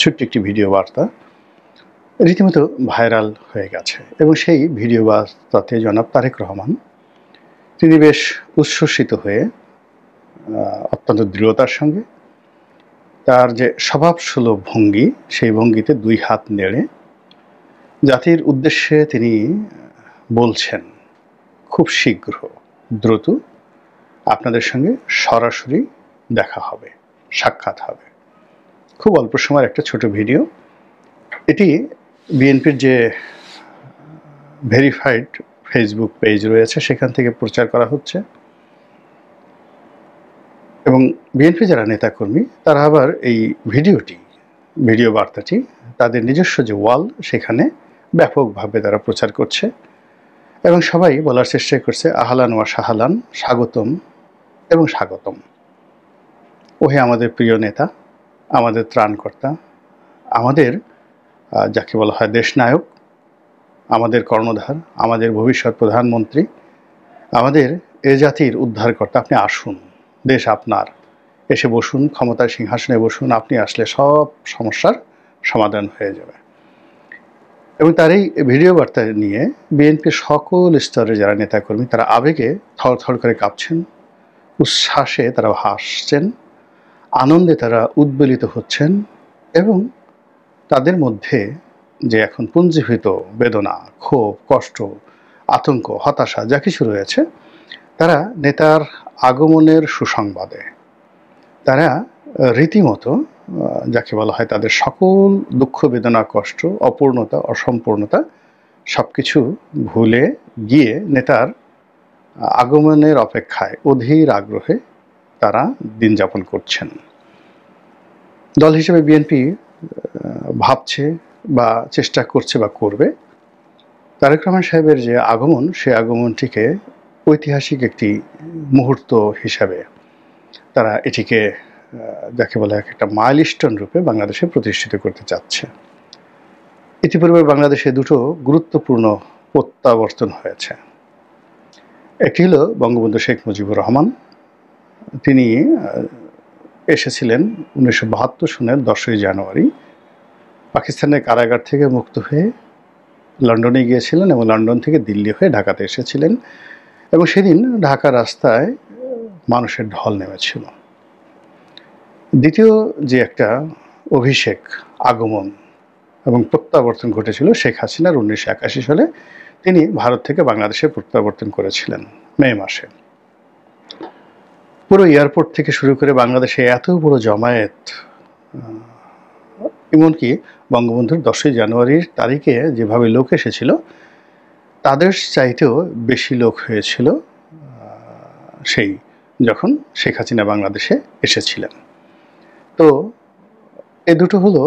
ছোট্ট একটি ভিডিও বার্তা রীতিমতো ভাইরাল হয়ে গেছে এবং সেই ভিডিও বার্তাতে জনাব তারেক রহমান তিনি বেশ উচ্ছ্বসিত হয়ে অত্যন্ত দৃঢ়তার সঙ্গে তার যে স্বভাবসুলভ ভঙ্গি সেই ভঙ্গিতে দুই হাত নেড়ে জাতির উদ্দেশ্যে তিনি বলছেন, খুব শীঘ্র দ্রুত আপনাদের সঙ্গে সরাসরি দেখা হবে, সাক্ষাৎ হবে। খুব অল্প সময়ের একটা ছোট ভিডিও। এটি বিএনপির যে ভেরিফাইড ফেসবুক পেজ রয়েছে সেখান থেকে প্রচার করা হচ্ছে এবং বিএনপি যারা নেতাকর্মী তারা আবার এই ভিডিও বার্তাটি তাদের নিজস্ব যে ওয়াল সেখানে ব্যাপকভাবে তারা প্রচার করছে এবং সবাই বলার চেষ্টা করছে আহলান ওয়া সাহালান, স্বাগতম এবং স্বাগতম। ওহে আমাদের প্রিয় নেতা, আমাদের ত্রাণকর্তা, আমাদের যাকে বলা হয় দেশনায়ক, আমাদের কর্ণধার, আমাদের ভবিষ্যৎ প্রধানমন্ত্রী, আমাদের এ জাতির উদ্ধারকর্তা, আপনি আসুন, দেশ আপনার, এসে বসুন, ক্ষমতার সিংহাসনে বসুন, আপনি আসলে সব সমস্যার সমাধান হয়ে যাবে। এবং তার এই ভিডিও বার্তা নিয়ে বিএনপির সকল স্তরের যারা নেতাকর্মী তারা আবেগে থরথর করে কাঁপছেন, উচ্ছ্বাসে তারা হাসছেন, আনন্দে তারা উদ্বেলিত হচ্ছেন এবং তাদের মধ্যে যে এখন পুঞ্জীভূত বেদনা, ক্ষোভ, কষ্ট, আতঙ্ক, হতাশা যা কিছু রয়েছে, তারা নেতার আগমনের সুসংবাদে তারা রীতিমতো যাকে বলা হয় তাদের সকল দুঃখ, বেদনা, কষ্ট, অপূর্ণতা, অসম্পূর্ণতা সব কিছু ভুলে গিয়ে নেতার আগমনের অপেক্ষায় অধীর আগ্রহে তারা দিন যাপন করছেন। দল হিসেবে বিএনপি ভাবছে বা চেষ্টা করছে বা করবে তারেক রহমান সাহেবের যে আগমন, সে আগমনটিকে ঐতিহাসিক একটি মুহূর্ত হিসাবে তারা এটিকে যাকে বলে একটা মাইলস্টোন রূপে বাংলাদেশে প্রতিষ্ঠিত করতে চাচ্ছে। ইতিপূর্বে বাংলাদেশে দুটো গুরুত্বপূর্ণ প্রত্যাবর্তন হয়েছে। একটি হলো বঙ্গবন্ধু শেখ মুজিবুর রহমান, তিনি এসেছিলেন 1972 সনের 10ই জানুয়ারি পাকিস্তানের কারাগার থেকে মুক্ত হয়ে লন্ডনে গিয়েছিলেন এবং লন্ডন থেকে দিল্লি হয়ে ঢাকাতে এসেছিলেন এবং সেদিন ঢাকা রাস্তায় মানুষের ঢল নেমেছিল। দ্বিতীয় যে একটা অভিষেক, আগমন এবং প্রত্যাবর্তন ঘটেছিল শেখ হাসিনার 1981 সালে, তিনি ভারত থেকে বাংলাদেশে প্রত্যাবর্তন করেছিলেন মে মাসে। পুরো এয়ারপোর্ট থেকে শুরু করে বাংলাদেশে এত বড় জমায়েত, এমনকি বঙ্গবন্ধুর 10ই জানুয়ারির তারিখে যেভাবে লোক এসেছিল তাদের চাইতেও বেশি লোক হয়েছিল সেই যখন শেখ হাসিনা বাংলাদেশে এসেছিলেন। তো এ দুটো হলো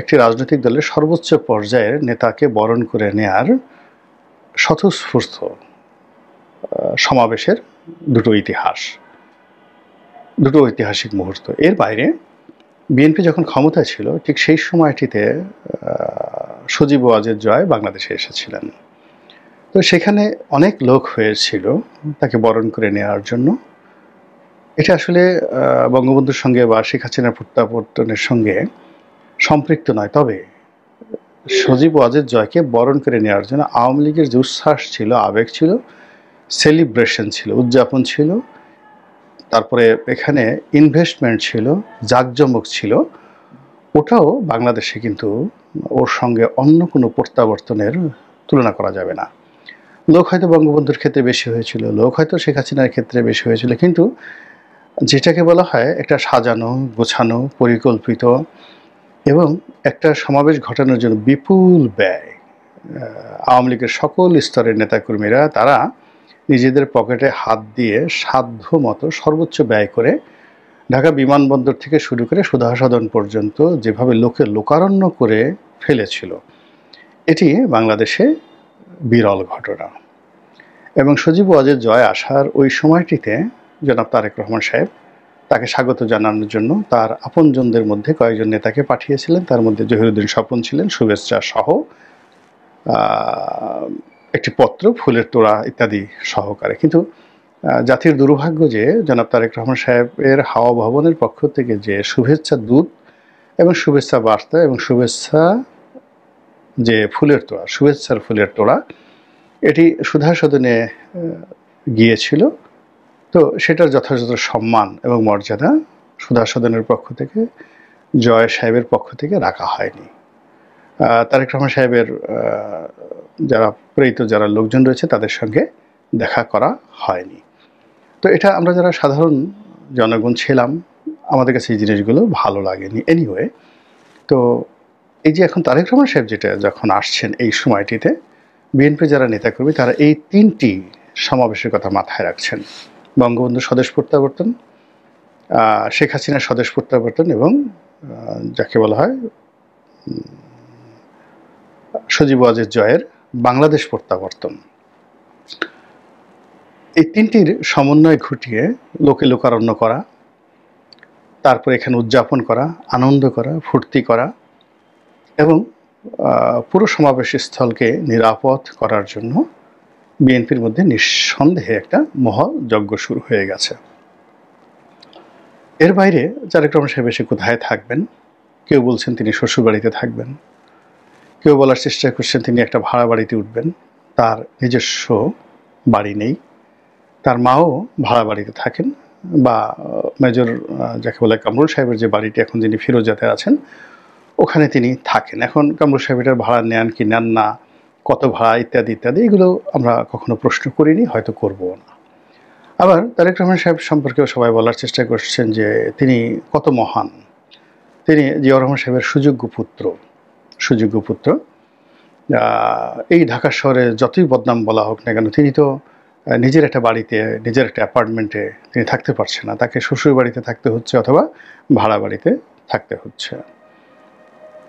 একটি রাজনৈতিক দলের সর্বোচ্চ পর্যায়ের নেতাকে বরণ করে নেয়ার স্বতঃস্ফূর্ত সমাবেশের দুটো ঐতিহাসিক মুহূর্ত। এর বাইরে বিএনপি যখন ক্ষমতায় ছিল ঠিক সেই সময়টিতে সজীব ওয়াজেদ জয় বাংলাদেশে এসেছিলেন। তো সেখানে অনেক লোক হয়েছিল তাকে বরণ করে নেওয়ার জন্য। এটা আসলে বঙ্গবন্ধুর সঙ্গে বা শেখ হাসিনার প্রত্যাবর্তনের সঙ্গে সম্পৃক্ত নয়, তবে সজীব ওয়াজেদ জয়কে বরণ করে নেওয়ার জন্য আওয়ামী লীগের যে উচ্ছ্বাস ছিল, আবেগ ছিল, সেলিব্রেশন ছিল, উদযাপন ছিল, তারপরে এখানে ইনভেস্টমেন্ট ছিল, জাঁকজমক ছিল, ওটাও বাংলাদেশে কিন্তু ওর সঙ্গে অন্য কোনো প্রত্যাবর্তনের তুলনা করা যাবে না। লোক হয়তো বঙ্গবন্ধুর ক্ষেত্রে বেশি হয়েছিল, লোক হয়তো শেখ হাসিনার ক্ষেত্রে বেশি হয়েছিল, কিন্তু যেটাকে বলা হয় একটা সাজানো, গোছানো, পরিকল্পিত এবং একটা সমাবেশ ঘটানোর জন্য বিপুল ব্যয়, আওয়ামী লীগের সকল স্তরের নেতাকর্মীরা তারা নিজেদের পকেটে হাত দিয়ে সাধ্য মতো সর্বোচ্চ ব্যয় করে ঢাকা বিমানবন্দর থেকে শুরু করে সুধা সদন পর্যন্ত যেভাবে লোকারণ্য করে ফেলেছিল, এটি বাংলাদেশে বিরল ঘটনা। এবং সজীব ওয়াজেদ জয় আসার ওই সময়টিতে জনাব তারেক রহমান সাহেব তাকে স্বাগত জানানোর জন্য তার আপনজনদের মধ্যে কয়েকজন নেতাকে পাঠিয়েছিলেন। তার মধ্যে জহিরুদ্দিন স্বপন ছিলেন, শুভেচ্ছা সহ একটি পত্র, ফুলের তোড়া ইত্যাদি সহকারে। কিন্তু জাতির দুর্ভাগ্য যে জনাব তারেক রহমান সাহেবের হাওয়া ভবনের পক্ষ থেকে যে শুভেচ্ছা দূত এবং শুভেচ্ছা বার্তা এবং শুভেচ্ছা যে ফুলের তোড়া, শুভেচ্ছার ফুলের তোড়া, এটি সুধা সদনে গিয়েছিল। তো সেটার যথাযথ সম্মান এবং মর্যাদা সুধা সদনের পক্ষ থেকে, জয় সাহেবের পক্ষ থেকে রাখা হয়নি। তারেক রহমান সাহেবের যারা প্রেরিত যারা লোকজন রয়েছে তাদের সঙ্গে দেখা করা হয়নি। তো এটা আমরা যারা সাধারণ জনগণ ছিলাম, আমাদের কাছে এই জিনিসগুলো ভালো লাগেনি। এনিওয়ে, তো এই যে এখন তারেক রহমান সাহেব যেটা যখন আসছেন এই সময়টিতে, বিএনপি যারা নেতাকর্মী তারা এই 3টি সমাবেশের কথা মাথায় রাখছেন: বঙ্গবন্ধু স্বদেশ প্রত্যাবর্তন, শেখ হাসিনার স্বদেশ প্রত্যাবর্তন এবং যাকে বলা হয় সজীব ওয়াজেদ জয়ের বাংলাদেশ প্রত্যাবর্তন। এই 3টির সমন্বয় ঘটিয়ে লোকে লোকারণ্য করা, তারপর এখানে উদযাপন করা, আনন্দ করা, ফুর্তি করা এবং পুরো সমাবেশ স্থলকে নিরাপদ করার জন্য বিএনপির মধ্যে নিঃসন্দেহে একটা মহাযজ্ঞ শুরু হয়ে গেছে। এর বাইরে তারেক রহমান সাহেব এসে কোথায় থাকবেন? কেউ বলছেন তিনি শ্বশুরবাড়িতে থাকবেন, কেউ বলার চেষ্টা করছেন তিনি একটা ভাড়া বাড়িতে উঠবেন। তার নিজস্ব বাড়ি নেই, তার মাও ভাড়া বাড়িতে থাকেন, বা মেজর যাকে বলে কামরুল সাহেবের যে বাড়িটি এখন যিনি ফিরোজাতে আছেন ওখানে তিনি থাকেন। এখন কামরুল সাহেব এটার ভাড়া নেন কি নেন না, কত ভাড়া ইত্যাদি ইত্যাদি, এগুলো আমরা কখনো প্রশ্ন করিনি, হয়তো করবো না। আবার তারেক রহমান সাহেব সম্পর্কেও সবাই বলার চেষ্টা করছেন যে তিনি কত মহান, তিনি জিয়াউর রহমান সাহেবের সুযোগ্য পুত্র। এই ঢাকা শহরে যতই বদনাম বলা হোক না কেন, তিনি তো নিজের একটা বাড়িতে, নিজের একটা অ্যাপার্টমেন্টে তিনি থাকতে পারছেন না, তাকে শ্বশুর বাড়িতে থাকতে হচ্ছে অথবা ভাড়া বাড়িতে থাকতে হচ্ছে।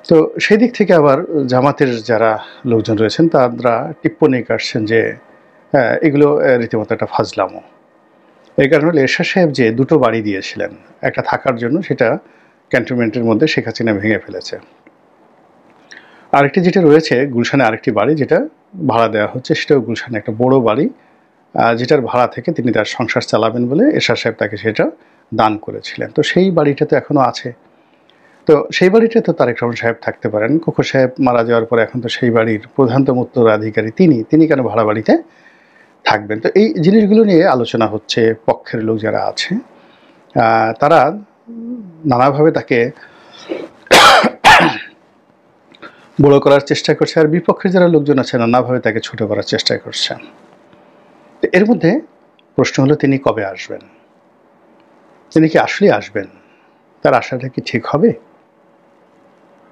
তো সেই দিক থেকে আবার জামাতের যারা লোকজন রয়েছেন তারা টিপ্পনী কাটছেন যে এগুলো রীতিমতো একটা ফাজলামো। এই কারণে এরশাদ সাহেব যে 2টো বাড়ি দিয়েছিলেন একটা থাকার জন্য, সেটা ক্যান্টনমেন্টের মধ্যে শেখ হাসিনা ভেঙে ফেলেছে। আরেকটি যেটা রয়েছে গুলশানে, আরেকটি বাড়ি যেটা ভাড়া দেওয়া হচ্ছে, সেটাও গুলশানে একটা বড় বাড়ি, যেটার ভাড়া থেকে তিনি তার সংসার চালাবেন বলে এরশাদ সাহেব তাকে সেটা দান করেছিলেন। তো সেই বাড়িটা তো এখনও আছে। তো সেই বাড়িটা তো তারেক রহমান সাহেব থাকতে পারেন। খোকর সাহেব মারা যাওয়ার পরে এখন তো সেই বাড়ির প্রধানতম উত্তরাধিকারী তিনি কেন ভাড়া বাড়িতে থাকবেন? তো এই জিনিসগুলো নিয়ে আলোচনা হচ্ছে। পক্ষের লোক যারা আছে তারা নানাভাবে তাকে বড় করার চেষ্টা করছে, আর বিপক্ষের যারা লোকজন আছে নানাভাবে তাকে ছোট করার চেষ্টা করছে। তো এর মধ্যে প্রশ্ন হলো তিনি কবে আসবেন? তিনি কি আসলে আসবেন? তার আশাটা কি ঠিক হবে?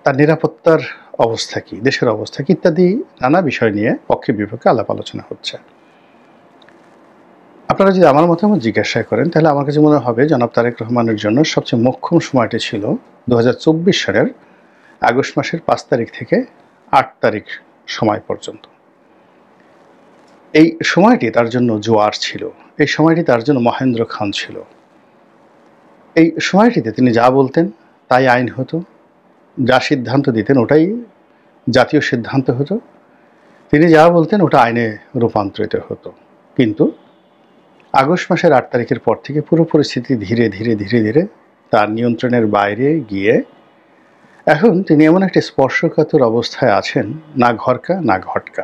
তার নিরাপত্তার অবস্থা কি, দেশের অবস্থা কি, ইত্যাদি নানা বিষয় নিয়ে পক্ষে বিপক্ষে আলাপ আলোচনা হচ্ছে। আপনারা যদি আমার মতামত জিজ্ঞাসা করেন তাহলে আমার কাছে মনে হবে জনাব তারেক রহমানের জন্য সবচেয়ে মোক্ষম সময়টি ছিল 2024 সালের আগস্ট মাসের 5 তারিখ থেকে 8 তারিখ সময় পর্যন্ত। এই সময়টি তার জন্য জোয়ার ছিল, এই সময়টি তার জন্য মহেন্দ্র খান ছিল। এই সময়টিতে তিনি যা বলতেন তাই আইন হতো, যা সিদ্ধান্ত দিতেন ওটাই জাতীয় সিদ্ধান্ত হতো, তিনি যা বলতেন ওটা আইনে রূপান্তরিত হতো। কিন্তু আগস্ট মাসের 8 তারিখের পর থেকে পুরো পরিস্থিতি ধীরে ধীরে ধীরে ধীরে তার নিয়ন্ত্রণের বাইরে গিয়ে এখন তিনি এমন একটা স্পর্শকাতর অবস্থায় আছেন, না ঘরকা না ঘটকা।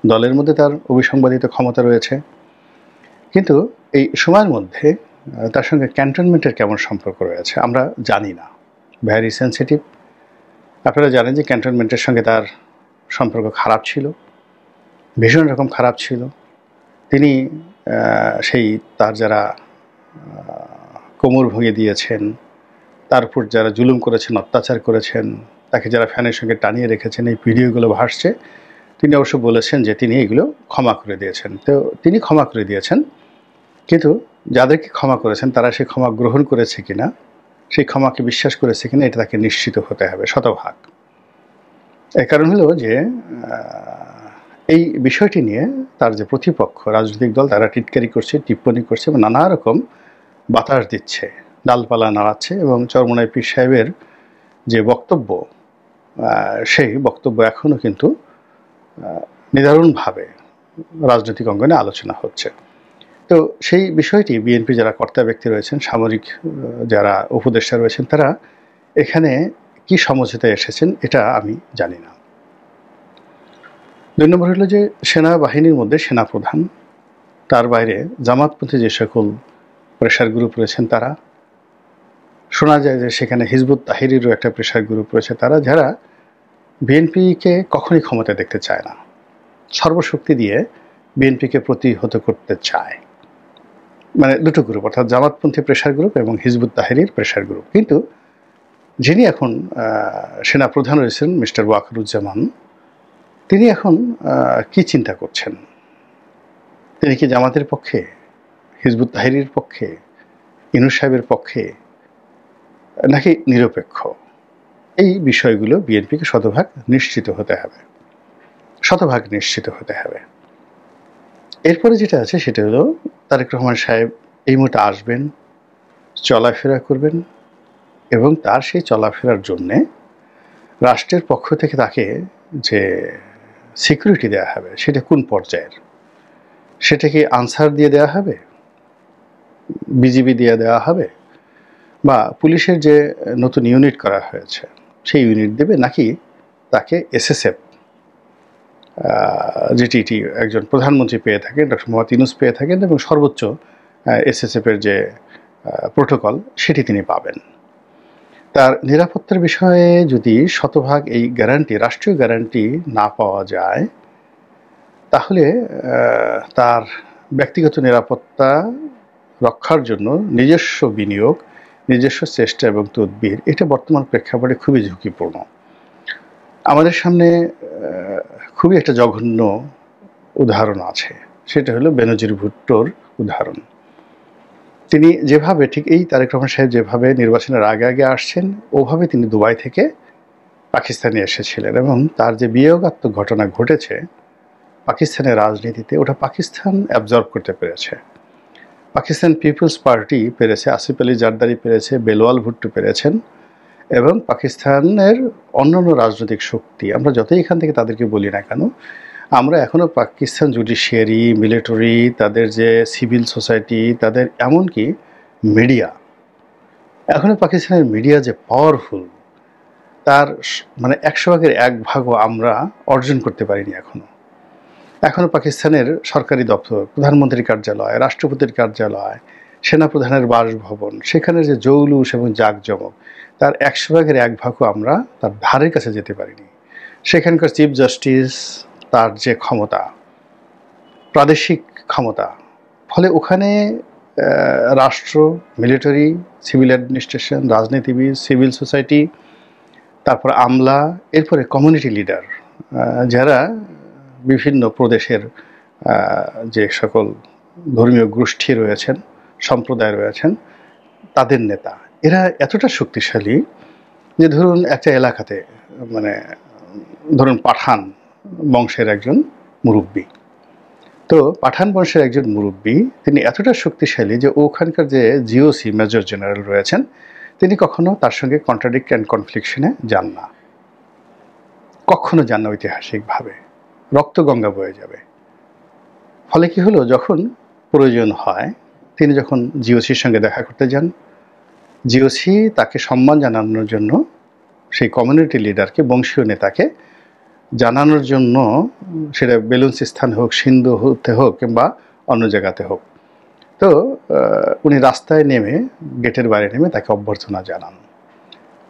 দলের মধ্যে তার অবিসংবাদিত ক্ষমতা রয়েছে, কিন্তু এই সময়ের মধ্যে তার সঙ্গে ক্যান্টনমেন্টের কেমন সম্পর্ক রয়েছে আমরা জানি না। Very sensitive. আপনারা জানেন যে ক্যান্টনমেন্টের সঙ্গে তার সম্পর্ক খারাপ ছিল, ভীষণ রকম খারাপ ছিল। তিনি সেই তার যারা কোমর ভেঙে দিয়েছেন, তার উপর যারা জুলুম করেছেন, অত্যাচার করেছেন, তাকে যারা ফ্যানের সঙ্গে টানিয়ে রেখেছেন, এই ভিডিওগুলো ভাসছে। তিনি অবশ্য বলেছেন যে তিনি এগুলো ক্ষমা করে দিয়েছেন। তো তিনি ক্ষমা করে দিয়েছেন, কিন্তু যাদেরকে ক্ষমা করেছেন তারা সেই ক্ষমা গ্রহণ করেছে কিনা, সেই ক্ষমাকে বিশ্বাস করেছে কিনা, এটা তাকে নিশ্চিত হতে হবে শতভাগ। এর কারণ হলো যে এই বিষয়টি নিয়ে তার যে প্রতিপক্ষ রাজনৈতিক দল তারা টিটকারি করছে, টিপ্পনী করছে এবং নানা রকম বাতাস দিচ্ছে, ডালপালা নাড়াচ্ছে। এবং চরমোনাই পীর সাহেবের যে বক্তব্য, সেই বক্তব্য এখনও কিন্তু নিদারুণভাবে রাজনৈতিক অঙ্গনে আলোচনা হচ্ছে। তো সেই বিষয়টি বিএনপি যারা কর্তা ব্যক্তি রয়েছেন, সামরিক যারা উপদেষ্টা রয়েছেন, তারা এখানে কি সমঝোতায় এসেছেন এটা আমি জানি না। ২ নম্বর হলো যে সেনাবাহিনীর মধ্যে সেনাপ্রধান, তার বাইরে জামাতপন্থী যে সকল প্রেশার গ্রুপ রয়েছেন তারা, শোনা যায় যে সেখানে হিজবুত তাহরিরও একটা প্রেশার গ্রুপ রয়েছে, তারা যারা বিএনপিকে কখনোই ক্ষমতায় দেখতে চায় না, সর্বশক্তি দিয়ে বিএনপিকে প্রতিহত করতে চায়। মানে দুটো গ্রুপ, অর্থাৎ জামাতপন্থী প্রেশার গ্রুপ এবং হিজবুত তাহরির প্রেশার গ্রুপ। কিন্তু যিনি এখন সেনাপ্রধান রয়েছেন মিস্টার ওয়াকারুজ্জামান, তিনি এখন কি চিন্তা করছেন? তিনি কি জামাতের পক্ষে, হিজবুত তাহরির পক্ষে, ইনুস সাহেবের পক্ষে, নাকি নিরপেক্ষ? এই বিষয়গুলো বিএনপিকে শতভাগ নিশ্চিত হতে হবে, শতভাগ নিশ্চিত হতে হবে। এরপরে যেটা আছে সেটা হলো তারেক রহমান সাহেব এই মুহূর্তে আসবেন, চলাফেরা করবেন, এবং তার সেই চলাফেরার জন্যে রাষ্ট্রের পক্ষ থেকে তাকে যে সিকিউরিটি দেওয়া হবে সেটা কোন পর্যায়ের? সেটা কি আনসার দিয়ে দেওয়া হবে, বিজিবি দিয়ে দেওয়া হবে, বা পুলিশের যে নতুন ইউনিট করা হয়েছে সেই ইউনিট দেবে, নাকি তাকে এসএসএফ যেটি একজন প্রধানমন্ত্রী পেয়ে থাকেন, ডক্টর মোহাম্মদ ইউনূস পেয়ে থাকেন, এবং সর্বোচ্চ এসএসএফের যে প্রোটোকল সেটি তিনি পাবেন। তার নিরাপত্তার বিষয়ে যদি শতভাগ এই গ্যারান্টি, রাষ্ট্রীয় গ্যারান্টি না পাওয়া যায়, তাহলে তার ব্যক্তিগত নিরাপত্তা রক্ষার জন্য নিজস্ব বিনিয়োগ, নিজস্ব চেষ্টা এবং তদবির, এটা বর্তমান প্রেক্ষাপটে খুবই ঝুঁকিপূর্ণ। আমাদের সামনে খুবই একটা জঘন্য উদাহরণ আছে, সেটা হলো বেনজির ভুট্টোর উদাহরণ। তিনি যেভাবে, ঠিক এই তারেক রহমান সাহেব যেভাবে নির্বাচনের আগে আগে আসছেন, ওভাবে তিনি দুবাই থেকে পাকিস্তানে এসেছিলেন, এবং তার যে বিয়োগাত্মক ঘটনা ঘটেছে পাকিস্তানের রাজনীতিতে, ওটা পাকিস্তান অ্যাবজর্ব করতে পেরেছে। পাকিস্তান পিপলস পার্টি পেরেছে, আসিফ আলী জারদারি পেরেছে, বেলওয়াল ভুট্টো পেরেছেন, এবং পাকিস্তানের অন্যান্য রাজনৈতিক শক্তি, আমরা যতই এখান থেকে তাদেরকে বলি না কেন, আমরা এখনও পাকিস্তান জুডিশিয়ারি, মিলিটারি, তাদের যে সিভিল সোসাইটি, তাদের এমনকি মিডিয়া, এখনও পাকিস্তানের মিডিয়া যে পাওয়ারফুল, তার মানে 100%1 আমরা অর্জন করতে পারিনি এখনও পাকিস্তানের সরকারি দপ্তর, প্রধানমন্ত্রীর কার্যালয়, রাষ্ট্রপতির কার্যালয়, সেনাপ্রধানের বাসভবন, সেখানে যে জৌলুস এবং জাঁকজমক, তার 100%1 আমরা তার ধারের কাছে যেতে পারিনি। সেখানকার চিফ জাস্টিস, তার যে ক্ষমতা, প্রাদেশিক ক্ষমতা, ফলে ওখানে রাষ্ট্র, মিলিটারি, সিভিল অ্যাডমিনিস্ট্রেশন, রাজনীতিবিদ, সিভিল সোসাইটি, তারপর আমলা, এরপরে কমিউনিটি লিডার, যারা বিভিন্ন প্রদেশের যে সকল ধর্মীয় গোষ্ঠী রয়েছেন, সম্প্রদায় রয়েছেন, তাদের নেতা, এরা এতটা শক্তিশালী যে ধরুন একটা এলাকাতে, মানে ধরুন পাঠান বংশের একজন মুরব্বী, তো পাঠান বংশের একজন মুরব্বী, তিনি এতটা শক্তিশালী যে ওখানকার যে জিওসি মেজর জেনারেল রয়েছেন, তিনি কখনো তার সঙ্গে কন্ট্রাডিক্ট অ্যান্ড কনফ্লিকশনে যান না, কখনো যান না। ঐতিহাসিকভাবে রক্তগঙ্গা বয়ে যাবে। ফলে কি হলো, যখন প্রয়োজন হয় তিনি যখন জিওসির সঙ্গে দেখা করতে যান, জিওসি তাকে সম্মান জানানোর জন্য সেই কমিউনিটি লিডারকে, বংশীয় নেতাকে জানানোর জন্য, সেটা বেলুচিস্তান হোক, সিন্ধু হতে হোক, কিংবা অন্য জায়গাতে হোক, তো উনি রাস্তায় নেমে, গেটের বাইরে নেমে তাকে অভ্যর্থনা জানান।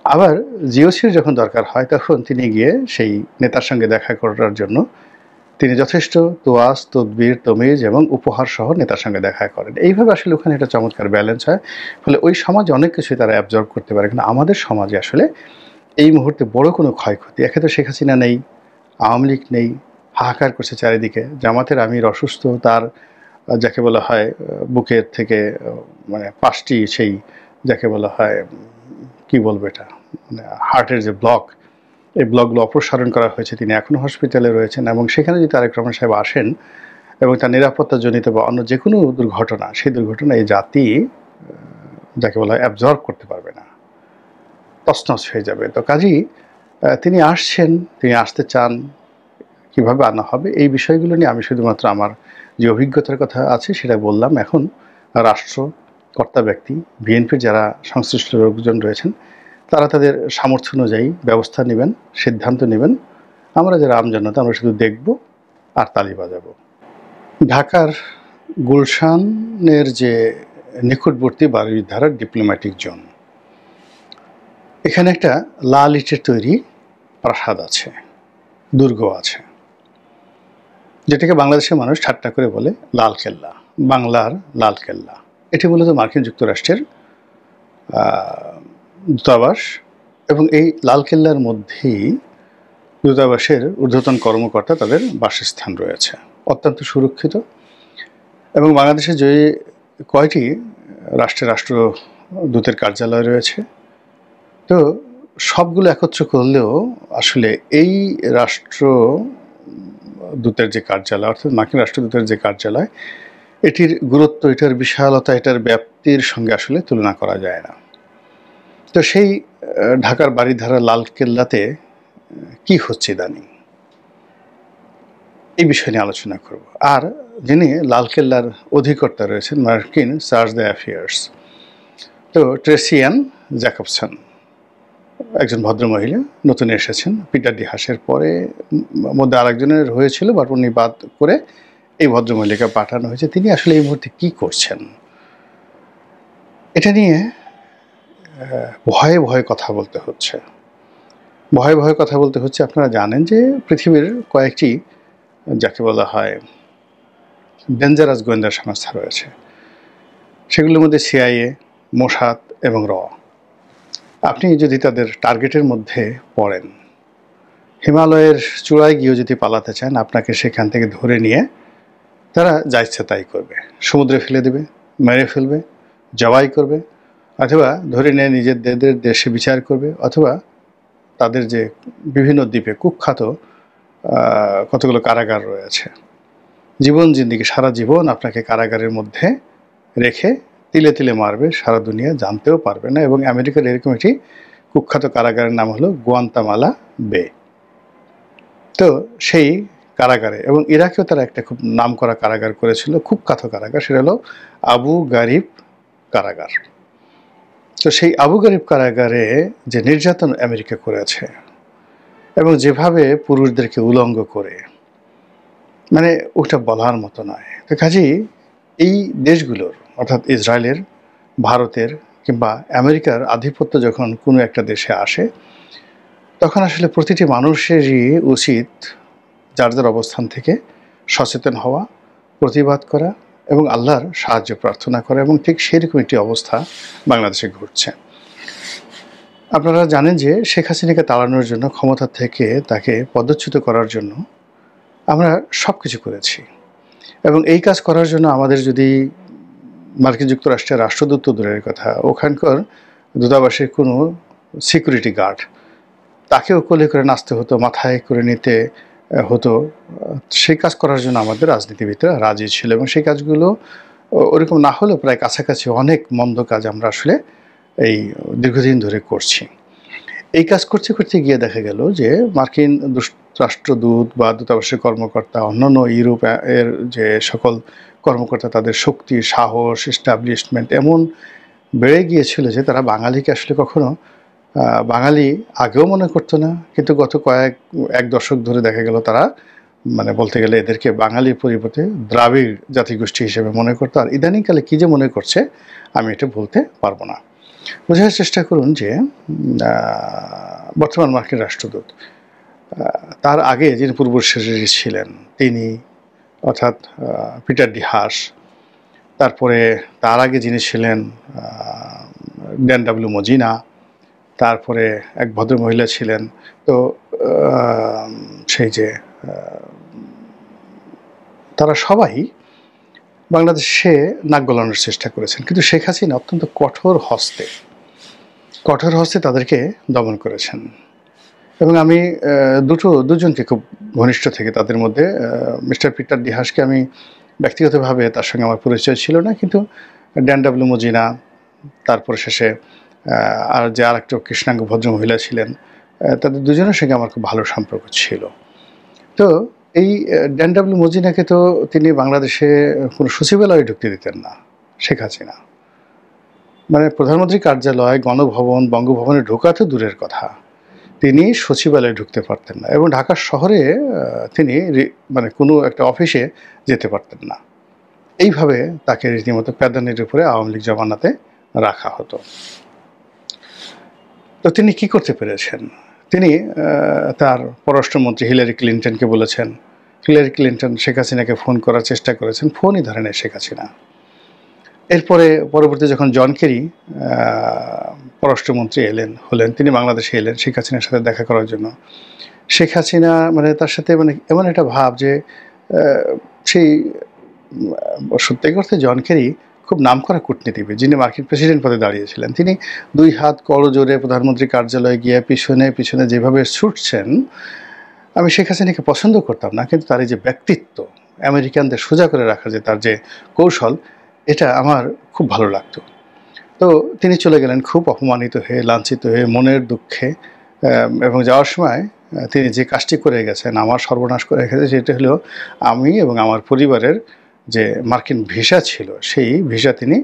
আবার জিওসির যখন দরকার হয় তখন তিনি গিয়ে সেই নেতার সঙ্গে দেখা করার জন্য তিনি যথেষ্ট তোয়াজ, তদবির, তমিজ এবং উপহার সহ নেতার সঙ্গে দেখা করেন। এইভাবে আসলে ওখানে একটা চমৎকার ব্যালেন্স হয়। ফলে ওই সমাজে অনেক কিছুই তারা অ্যাবজর্ব করতে পারে। কিন্তু আমাদের সমাজে আসলে এই মুহূর্তে বড় কোনো ক্ষয়ক্ষতি, একে তো শেখ হাসিনা নেই, আওয়ামী লীগ নেই, হাহাকার করছে চারিদিকে, জামাতের আমির অসুস্থ, তার যাকে বলা হয় বুকের থেকে মানে 5টি সেই যাকে বলা হয় কি বলবো এটা, মানে হার্টের যে ব্লক, এই ব্লকগুলো অপসারণ করা হয়েছে, তিনি এখনও হসপিটালে রয়েছেন, এবং সেখানে যদি তারেক রহমান সাহেব আসেন এবং তার নিরাপত্তাজনিত বা অন্য যে কোনো দুর্ঘটনা, সেই দুর্ঘটনা এই জাতি যাকে বলা হয় অ্যাবজর্ব করতে পারবে না, তছনছ হয়ে যাবে। তো কাজেই তিনি আসছেন, তিনি আসতে চান, কিভাবে আনা হবে এই বিষয়গুলো নিয়ে আমি শুধুমাত্র আমার যে অভিজ্ঞতার কথা আছে সেটা বললাম। এখন রাষ্ট্র কর্তা ব্যক্তি, বিএনপির যারা সংশ্লিষ্ট লোকজন রয়েছেন, তারা তাদের সামর্থ্য অনুযায়ী ব্যবস্থা নেবেন, সিদ্ধান্ত নেবেন। আমরা যারা আমজনতা আমরা শুধু দেখব আর তালি বাজাবো। ঢাকার গুলশানের যে নিকটবর্তী বারিধারার ডিপ্লোম্যাটিক জোন, এখানে একটা লাল ইটের তৈরি প্রাসাদ আছে, দুর্গ আছে, যেটাকে বাংলাদেশের মানুষ ঠাট্টা করে বলে লালকেল্লা, বাংলার লালকেল্লা। এটি মূলত মার্কিন যুক্তরাষ্ট্রের দূতাবাস, এবং এই লালকেল্লার মধ্যেই দূতাবাসের ঊর্ধ্বতন কর্মকর্তা তাদের বাসস্থান রয়েছে, অত্যন্ত সুরক্ষিত। এবং বাংলাদেশে যে কয়টি রাষ্ট্রদূতের কার্যালয় রয়েছে, তো সবগুলো একত্র করলেও আসলে এই রাষ্ট্রদূতের যে কার্যালয়, অর্থাৎ মার্কিন রাষ্ট্রদূতের যে কার্যালয়, এটির গুরুত্ব, এটার বিশালতা, এটার ব্যাপ্তির সঙ্গে আসলে তুলনা করা যায় না। তো সেই ঢাকার বারিধারা লালকেল্লাতে কি হচ্ছে ইদানিং, এই বিষয় নিয়ে আলোচনা করব। আর যিনি লালকেল্লার অধিকর্তা রয়েছেন, মার্কিন চার্জ দ্য অ্যাফেয়ার্স, তো ট্রেসি অ্যান জ্যাকবসন, একজন ভদ্রমহিলা, নতুন এসেছেন। পিটার ডি হাসের পরে মধ্যে আরেকজনের হয়েছিল, বাট উনি বাদ করে এই ভদ্রমহিলাকে পাঠানো হয়েছে। তিনি আসলে এই মুহূর্তে কী করছেন এটা নিয়ে ভয়ে ভয়ে কথা বলতে হচ্ছে, ভয়ে ভয়ে কথা বলতে হচ্ছে। আপনারা জানেন যে পৃথিবীর কয়েকটি যাকে বলা হয় ডেঞ্জারাস গোয়েন্দা সংস্থা রয়েছে, সেগুলোর মধ্যে সিআইএ, মোসাদ এবং র। আপনি যদি তাদের টার্গেটের মধ্যে পড়েন, হিমালয়ের চূড়ায় গিয়েও যদি পালাতে চান, আপনাকে সেখান থেকে ধরে নিয়ে তারা যা ইচ্ছে তাই করবে, সমুদ্রে ফেলে দেবে, মেরে ফেলবে, জবাই করবে, অথবা ধরে নিয়ে নিজেদের দেশে বিচার করবে, অথবা তাদের যে বিভিন্ন দ্বীপে কুখ্যাত কতগুলো কারাগার রয়েছে, জীবন জিন্দিগি সারা জীবন আপনাকে কারাগারের মধ্যে রেখে তিলে তিলে মারবে, সারা দুনিয়া জানতেও পারবে না। এবং আমেরিকার এরকম একটি কুখ্যাত কারাগারের নাম হলো গুয়ান্তামালা বে। তো সেই কারাগারে, এবং ইরাকেও তারা একটা খুব নামকরা কারাগার করেছিল, কুখ্যাত কারাগার, সেটা হলো আবু গারিব কারাগার। তো সেই আবু গারিব কারাগারে যে নির্যাতন আমেরিকা করেছে, এবং যেভাবে পুরুষদেরকে উলঙ্গ করে, মানে ওটা বলার মতো নয়। তো কাজেই এই দেশগুলোর, অর্থাৎ ইসরায়েলের, ভারতের কিংবা আমেরিকার আধিপত্য যখন কোনো একটা দেশে আসে, তখন আসলে প্রতিটি মানুষেরই উচিত যার যার অবস্থান থেকে সচেতন হওয়া, প্রতিবাদ করা এবং আল্লাহর সাহায্য প্রার্থনা করা। এবং ঠিক সেরকম একটি অবস্থা বাংলাদেশে ঘটছে। আপনারা জানেন যে শেখ হাসিনাকে তাড়ানোর জন্য, ক্ষমতা থেকে তাকে পদচ্যুত করার জন্য আমরা সব কিছু করেছি। এবং এই কাজ করার জন্য আমাদের যদি মার্কিন যুক্তরাষ্ট্রের রাষ্ট্রদূত দূরের কথা, ওখানকার দূতাবাসের কোনো সিকিউরিটি গার্ড, তাকেও কোলে করে নাচতে হতো, মাথায় করে নিতে হতো। সেই কাজ করার জন্য আমাদের রাজনীতিবিদরা রাজি ছিল, এবং সেই কাজগুলো ওরকম না হলেও প্রায় কাছাকাছি অনেক মন্দ কাজ আমরা আসলে এই দীর্ঘদিন ধরে করছি। এই কাজ করতে করতে গিয়ে দেখা গেল যে মার্কিন রাষ্ট্রদূত বা দূতাবাসের কর্মকর্তা, অন্যান্য ইউরোপ এর যে সকল কর্মকর্তা, তাদের শক্তি, সাহস, এস্টাবলিশমেন্ট এমন বেড়ে গিয়েছিল যে তারা বাঙালিকে আসলে কখনো বাঙালি আগেও মনে করতো না, কিন্তু গত এক দশক ধরে দেখা গেল তারা, মানে বলতে গেলে এদেরকে বাঙালির পরিবর্তে দ্রাবিড় জাতিগোষ্ঠী হিসেবে মনে করতো। আর ইদানিংকালে কী যে মনে করছে আমি এটা বলতে পারবো না। বোঝার চেষ্টা করুন যে বর্তমান মার্কিন রাষ্ট্রদূত, তার আগে যিনি পূর্ব সেক্রেটারি ছিলেন তিনি, অর্থাৎ পিটার ডি হাস, তারপরে তার আগে যিনি ছিলেন ড্যান ডাব্লিউ মজিনা, তারপরে এক ভদ্রমহিলা ছিলেন, তো সেই যে তারা সবাই বাংলাদেশে নাক গলানোর চেষ্টা করেছেন, কিন্তু শেখ হাসিনা অত্যন্ত কঠোর হস্তে তাদেরকে দমন করেছেন। এবং আমি দুজনকে খুব ঘনিষ্ঠ থেকে, তাদের মধ্যে মিস্টার পিটার ডি হাসকে আমি ব্যক্তিগতভাবে, তার সঙ্গে আমার পরিচয় ছিল না, কিন্তু ড্যান ডাব্লিউ মজিনা, তারপরে শেষে আর যে আর একটা কৃষ্ণাঙ্গ ভদ্রমহিলা ছিলেন, তাদের দুজনের সঙ্গে আমার খুব ভালো সম্পর্ক ছিল। তো এই ড্যান ডাব্লিউ মজিনাকে তো তিনি বাংলাদেশে কোনো সচিবালয়ে ঢুকতে দিতেন না শেখ হাসিনা। মানে প্রধানমন্ত্রী কার্যালয়, গণভবন, বঙ্গভবনে ঢোকা তো দূরের কথা, তিনি সচিবালয়ে ঢুকতে পারতেন না এবং ঢাকা শহরে তিনি মানে কোনো একটা অফিসে যেতে পারতেন না। এইভাবে তাকে রীতিমতো প্যাদানির উপরে আওয়ামী লীগ জমানাতে রাখা হতো। তো তিনি কি করতে পেরেছেন? তিনি তার পররাষ্ট্রমন্ত্রী হিলারি ক্লিনটনকে বলেছেন। হিলারি ক্লিনটন শেখ হাসিনাকে ফোন করার চেষ্টা করেছেন, ফোনই ধরে নেয় শেখ হাসিনা। এরপরে পরবর্তী যখন জন কেরি পররাষ্ট্রমন্ত্রী হলেন, তিনি বাংলাদেশে এলেন শেখ হাসিনার সাথে দেখা করার জন্য। শেখ হাসিনা মানে তার সাথে মানে এমন একটা ভাব যে সেই সত্যি অর্থে জন কেরি খুব নামকরা কূটনীতিবিদ, যিনি মার্কিন প্রেসিডেন্ট পদে দাঁড়িয়েছিলেন। তিনি 2 হাত করজোড়ে প্রধানমন্ত্রী কার্যালয়ে গিয়ে পিছনে পিছনে যেভাবে ছুটছেন, আমি শেখ হাসিনাকে পছন্দ করতাম না, কিন্তু তার এই যে ব্যক্তিত্ব, আমেরিকানদের সোজা করে রাখার যে তার যে কৌশল, এটা আমার খুব ভালো লাগতো। তো তিনি চলে গেলেন খুব অপমানিত হয়ে, লাঞ্ছিত হয়ে, মনের দুঃখে, এবং যাওয়ার সময় তিনি যে কাজটি করে গেছেন, আমার সর্বনাশ করে গেছে, সেটা হলো আমি এবং আমার পরিবারের যে মার্কিন ভিসা ছিল, সেই ভিসা তিনি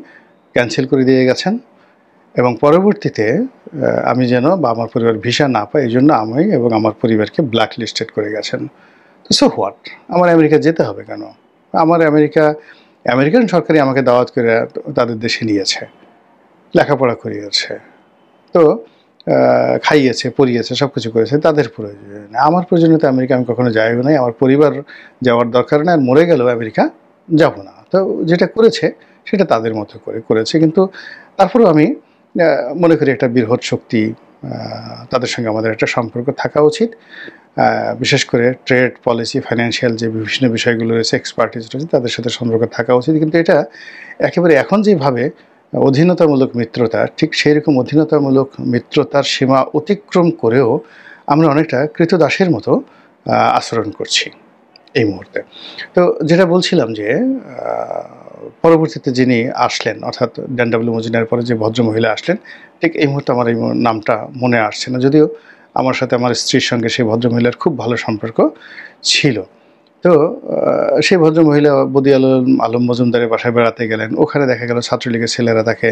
ক্যান্সেল করে দিয়ে গেছেন এবং পরবর্তীতে আমি যেন বা আমার পরিবার ভিসা না পাই, এই জন্য আমি এবং আমার পরিবারকে ব্ল্যাক লিস্টেড করে গেছেন। তো সো হোয়াট, আমার আমেরিকা যেতে হবে কেন? আমার আমেরিকান সরকারই আমাকে দাওয়াত করে তাদের দেশে নিয়েছে, লেখাপড়া করিয়েছে, তো খাইয়েছে, পরিয়েছে, সব কিছু করেছে, তাদের প্রয়োজন। আমার প্রয়োজনীয়তা আমেরিকা আমি কখনো যাইও নাই, আমার পরিবার যাওয়ার দরকার নেই, আর মরে গেলেও আমেরিকা যাব না। তো যেটা করেছে সেটা তাদের মতো করে করেছে, কিন্তু তারপরেও আমি মনে করি একটা বৃহৎ শক্তি, তাদের সঙ্গে আমাদের একটা সম্পর্ক থাকা উচিত। বিশেষ করে ট্রেড পলিসি, ফাইন্যান্সিয়াল যে বিভিন্ন বিষয়গুলো রয়েছে, এক্সপার্টিস রয়েছে, তাদের সাথে সম্পর্ক থাকা উচিত। কিন্তু এটা একেবারে এখন যেভাবে অধীনতামূলক মিত্রতা, ঠিক সেই রকম অধীনতামূলক মিত্রতার সীমা অতিক্রম করেও আমরা অনেকটা কৃতদাসের মতো আচরণ করছি এই মুহূর্তে। তো যেটা বলছিলাম যে পরবর্তীতে যিনি আসলেন, অর্থাৎ ড্যান ডব্লিউ মজুমদারের পরে যে ভদ্রমহিলা আসলেন, ঠিক এই মুহূর্তে আমার এই নামটা মনে আসছে না, যদিও আমার সাথে আমার স্ত্রীর সঙ্গে সেই ভদ্রমহিলার খুব ভালো সম্পর্ক ছিল। তো সেই ভদ্রমহিলা বদি আলম মজুমদারের বাসায় বেড়াতে গেলেন, ওখানে দেখা গেল ছাত্রলীগের ছেলেরা তাকে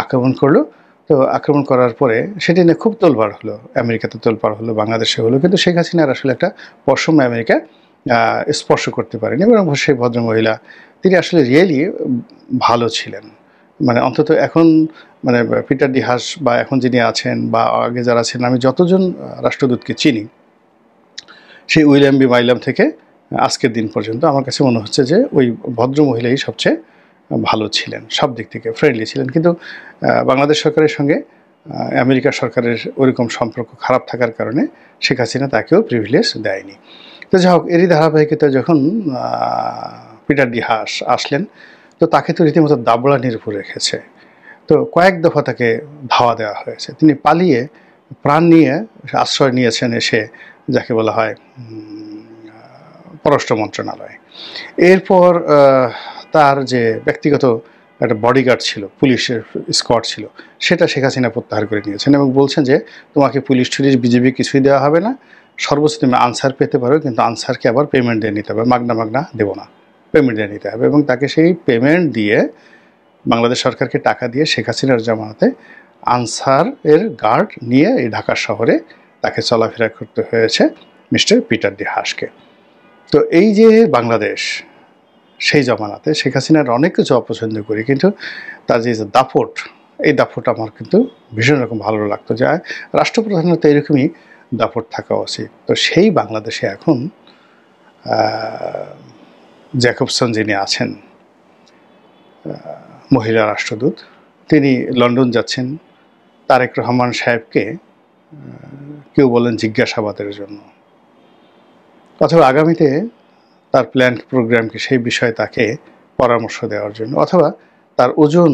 আক্রমণ করলো। তো আক্রমণ করার পরে সেটি নিয়ে খুব তোলপাড় হলো, আমেরিকাতে তোলপাড় হলো, বাংলাদেশে হলো, কিন্তু শেখ হাসিনার আসলে একটা পশম আমেরিকা স্পর্শ করতে পারেনি। এবং সেই ভদ্রমহিলা তিনি আসলে রিয়েলি ভালো ছিলেন, মানে অন্তত এখন মানে পিটার ডি হাস বা এখন যিনি আছেন বা আগে যারা ছিলেন, আমি যতজন রাষ্ট্রদূতকে চিনি, সেই উইলিয়াম বি মাইলাম থেকে আজকের দিন পর্যন্ত আমার কাছে মনে হচ্ছে যে ওই ভদ্রমহিলাই সবচেয়ে ভালো ছিলেন, সব দিক থেকে ফ্রেন্ডলি ছিলেন। কিন্তু বাংলাদেশ সরকারের সঙ্গে আমেরিকা সরকারের ওইরকম সম্পর্ক খারাপ থাকার কারণে শেখ হাসিনা তাকেও প্রিভিলেজ দেয়নি। তো যাই হোক, এরই ধারাবাহিকতা যখন পিটার ডি হাস আসলেন, তো তাকে তো রীতিমতো দাবড়ানির উপর রেখেছে। তো কয়েক দফা তাকে ধাওয়া দেওয়া হয়েছে, তিনি পালিয়ে প্রাণ নিয়ে আশ্রয় নিয়েছেন এসে যাকে বলা হয় পররাষ্ট্র মন্ত্রণালয়। এরপর তার যে ব্যক্তিগত একটা বডিগার্ড ছিল, পুলিশের স্কোয়াড ছিল, সেটা শেখ হাসিনা প্রত্যাহার করে নিয়েছেন এবং বলছেন যে তোমাকে পুলিশ টুলিশ বিজেপি কিছুই দেওয়া হবে না, সর্বোচ্চ তুমি আনসার পেতে পারো, কিন্তু আনসারকে আবার পেমেন্ট দিয়ে নিতে হবে, মাগনা দেবো না, পেমেন্ট দিয়ে নিতে হবে। এবং তাকে সেই পেমেন্ট দিয়ে বাংলাদেশ সরকারকে টাকা দিয়ে শেখ হাসিনার জামানাতে আনসার এর গার্ড নিয়ে এই ঢাকা শহরে তাকে চলাফেরা করতে হয়েছে মিস্টার পিটার ডি হাসকে। তো এই যে বাংলাদেশ, সেই জমানাতে শেখ হাসিনার অনেক কিছু অপছন্দ করি, কিন্তু তার যে দাপট, এই দাপট আমার কিন্তু ভীষণ রকম ভালো লাগতো, যে রাষ্ট্রপ্রধানের তো এরকমই দাপট থাকা উচিত। তো সেই বাংলাদেশে এখন জ্যাকবসন যিনি আছেন, মহিলা রাষ্ট্রদূত, তিনি লন্ডন যাচ্ছেন তারেক রহমান সাহেবকে কেউ বলেন জিজ্ঞাসাবাদের জন্য, অথবা আগামীতে তার প্ল্যান প্রোগ্রামকে সেই বিষয়ে তাকে পরামর্শ দেওয়ার জন্য, অথবা তার ওজন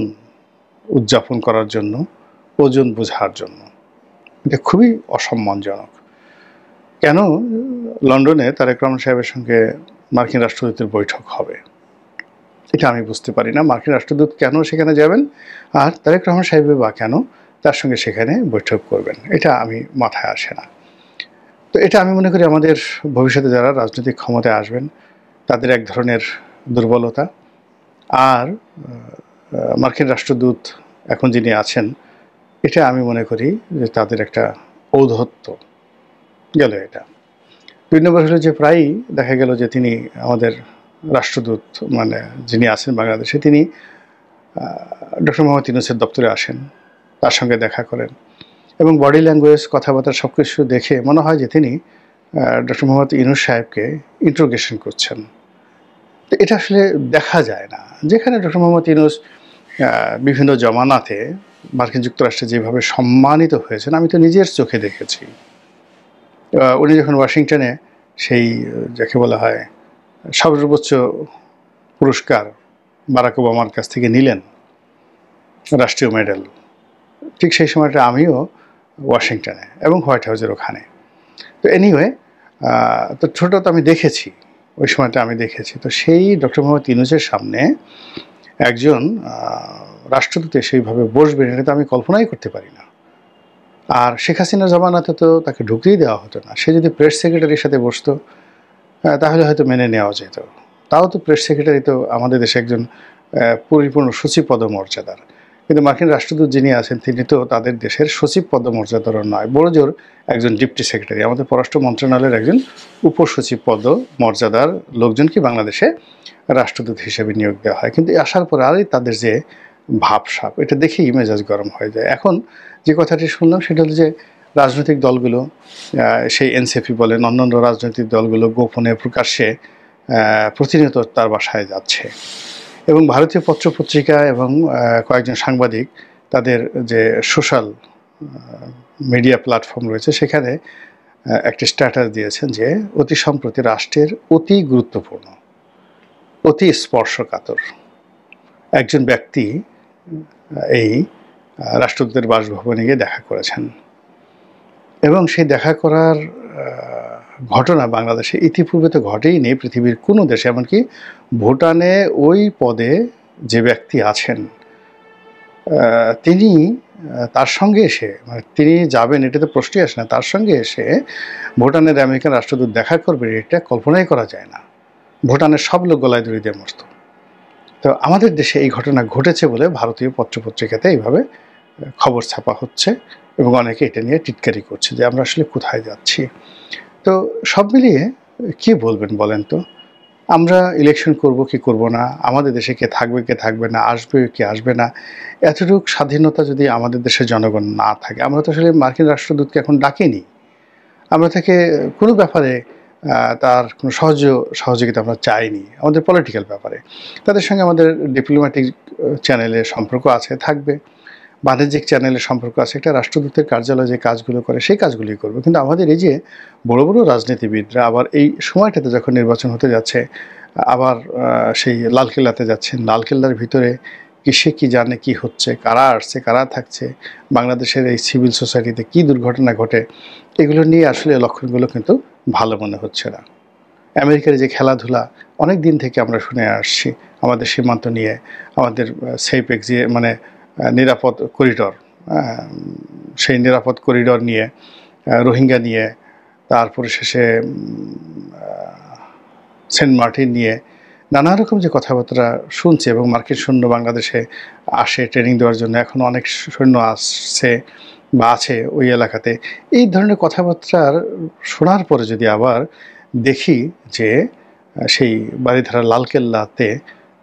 উদযাপন করার জন্য, ওজন বোঝার জন্য। এটা খুবই অসম্মানজনক। কেন লন্ডনে তারেক রহমান সাহেবের সঙ্গে মার্কিন রাষ্ট্রদূতের বৈঠক হবে, এটা আমি বুঝতে পারি না। মার্কিন রাষ্ট্রদূত কেন সেখানে যাবেন, আর তারেক রহমান সাহেব বা কেন তার সঙ্গে সেখানে বৈঠক করবেন, এটা আমি মাথায় আসে না। তো এটা আমি মনে করি আমাদের ভবিষ্যতে যারা রাজনৈতিক ক্ষমতায় আসবেন তাদের এক ধরনের দুর্বলতা। আর মার্কিন রাষ্ট্রদূত এখন যিনি আছেন, এটা আমি মনে করি যে তাদের একটা ঔদ্ধত্য গেল এটা। ২ নম্বর হলো যে প্রায়ই দেখা গেল যে তিনি আমাদের রাষ্ট্রদূত মানে যিনি আছেন বাংলাদেশে, তিনি ডক্টর মোহাম্মদ ইউনূসের দপ্তরে আসেন, তার সঙ্গে দেখা করেন এবং বডি ল্যাঙ্গুয়েজ, কথাবার্তা সব কিছু দেখে মনে হয় যে তিনি ডক্টর মোহাম্মদ ইউনূস সাহেবকে ইন্ট্রোগেশন করছেন। তো এটা আসলে দেখা যায় না। যেখানে ডক্টর মোহাম্মদ ইউনূস বিভিন্ন জমানাতে মার্কিন যুক্তরাষ্ট্রে যেভাবে সম্মানিত হয়েছেন, আমি তো নিজের চোখে দেখেছি। উনি যখন ওয়াশিংটনে সেই যাকে বলা হয় সর্বোচ্চ পুরস্কার বারাক ওবামার কাছ থেকে নিলেন, রাষ্ট্রীয় মেডেল, ঠিক সেই সময়টা আমিও ওয়াশিংটনে এবং হোয়াইট হাউসের ওখানে। তো এনিওয়ে, তো ছোটো তো আমি দেখেছি, ওই সময়টা আমি দেখেছি। তো সেই ডক্টর মোহাম্মদ ইউনূসের সামনে একজন রাষ্ট্রদূত সেইভাবে বসবেন, এটা তো আমি কল্পনাই করতে পারি না। আর শেখ হাসিনার জমানাতে তো তাকে ঢুকতেই দেওয়া হতো না। সে যদি প্রেস সেক্রেটারির সাথে বসতো তাহলে হয়তো মেনে নেওয়া যেত। তাও তো প্রেস সেক্রেটারি তো আমাদের দেশে একজন পরিপূর্ণ সচিব পদমর্যাদার, কিন্তু মার্কিন রাষ্ট্রদূত যিনি আছেন তিনি তো তাদের দেশের সচিব পদমর্যাদার নয়, বড়জোর একজন ডিপটি সেক্রেটারি, আমাদের পররাষ্ট্র মন্ত্রণালয়ের একজন উপসচিব পদমর্যাদার লোকজনকে বাংলাদেশে রাষ্ট্রদূত হিসেবে নিয়োগ দেওয়া হয়। কিন্তু আসার পর আরই তাদের যে ভাবসাব, এটা দেখেই মেজাজ গরম হয়ে যায়। এখন যে কথাটি শুনলাম সেটা হলো যে রাজনৈতিক দলগুলো, সেই এনসিপি বলেন, অন্যান্য রাজনৈতিক দলগুলো গোপনে প্রকাশ্যে প্রতিনিয়ত তার বাসায় যাচ্ছে এবং ভারতীয় পত্রপত্রিকা এবং কয়েকজন সাংবাদিক তাদের যে সোশ্যাল মিডিয়া প্ল্যাটফর্ম রয়েছে সেখানে একটি স্ট্যাটাস দিয়েছেন যে অতি সম্প্রতি রাষ্ট্রের অতি গুরুত্বপূর্ণ, অতি স্পর্শকাতর একজন ব্যক্তি এই রাষ্ট্রদূতের বাসভবনে গিয়ে দেখা করেছেন এবং সেই দেখা করার ঘটনা বাংলাদেশে ইতিপূর্বে তো ঘটেই নেই পৃথিবীর কোনো দেশে। এমনকি ভুটানে ওই পদে যে ব্যক্তি আছেন তিনি তার সঙ্গে এসে, মানে তিনি যাবেন এটা তো প্রশ্নই আসে না, তার সঙ্গে এসে ভুটানের আমেরিকান রাষ্ট্রদূত দেখা করবে, এটা কল্পনাই করা যায় না। ভুটানের সব লোক গলায় দড়ি দিয়ে মরত। তো আমাদের দেশে এই ঘটনা ঘটেছে বলে ভারতীয় পত্রপত্রিকাতে এইভাবে খবর ছাপা হচ্ছে এবং অনেকে এটা নিয়ে টিটকারি করছে যে আমরা আসলে কোথায় যাচ্ছি। তো সব মিলিয়ে কি বলবেন বলেন তো? আমরা ইলেকশন করব কি করব না, আমাদের দেশে কে থাকবে কে থাকবে না, আসবে কি আসবে না, এতটুকু স্বাধীনতা যদি আমাদের দেশের জনগণ না থাকে, আমরা তো আসলে মার্কিন রাষ্ট্রদূতকে এখন ডাকিনি, আমরা তাকে কোনো ব্যাপারে তার কোনো সহযোগিতা আমরা চাইনি, আমাদের পলিটিক্যাল ব্যাপারে। তাদের সঙ্গে আমাদের ডিপ্লোম্যাটিক চ্যানেলে সম্পর্ক আছে, থাকবে, বাণিজ্যিক চ্যানেলের সম্পর্ক আছে। একটা রাষ্ট্রদূতের কার্যালয় যে কাজগুলো করে সেই কাজগুলোই করবে। কিন্তু আমাদের এই যে বড় বড় রাজনীতিবিদরা আবার এই সময়টাতে যখন নির্বাচন হতে যাচ্ছে আবার সেই লালকেল্লাতে যাচ্ছেন, লালকেল্লার ভিতরে সে কী জানে কি হচ্ছে, কারা আসছে কারা থাকছে, বাংলাদেশের এই সিভিল সোসাইটিতে কী দুর্ঘটনা ঘটে, এগুলো নিয়ে আসলে লক্ষণগুলো কিন্তু ভালো মনে হচ্ছে না। আমেরিকার যে খেলাধুলা অনেক দিন থেকে আমরা শুনে আসছি, আমাদের সীমান্ত নিয়ে, আমাদের সেফ মানে নিরাপদ করিডর, সেই নিরাপদ করিডর নিয়ে, রোহিঙ্গা নিয়ে, তারপরে শেষে সেন্ট মার্টিন নিয়ে নানা রকম যে কথাবার্তা শুনছে এবং মার্কিন সৈন্য বাংলাদেশে আসে ট্রেনিং দেওয়ার জন্য, এখন অনেক সৈন্য আসছে বা আছে ওই এলাকাতে, এই ধরনের কথাবার্তার শোনার পরে যদি আবার দেখি যে সেই বারিধারা লালকেল্লাতে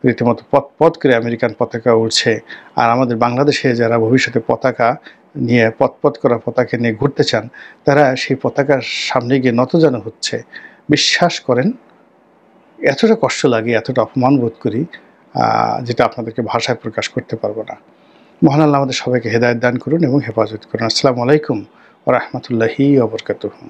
রীতিমতো পথ করে আমেরিকান পতাকা উড়ছে, আর আমাদের বাংলাদেশে যারা ভবিষ্যতে পতাকা নিয়ে পথ করা পতাকা নিয়ে ঘুরতে চান তারা সেই পতাকার সামনে গিয়ে নতজানু হচ্ছে, বিশ্বাস করেন এতটা কষ্ট লাগে, এতটা অপমান বোধ করি যেটা আপনাদেরকে ভাষায় প্রকাশ করতে পারবো না। মহান আল্লাহ আমাদের সবাইকে হেদায়েত দান করুন এবং হেফাজত করুন। আসসালামু আলাইকুম ওয়া রাহমাতুল্লাহি ওয়া বারাকাতুহু।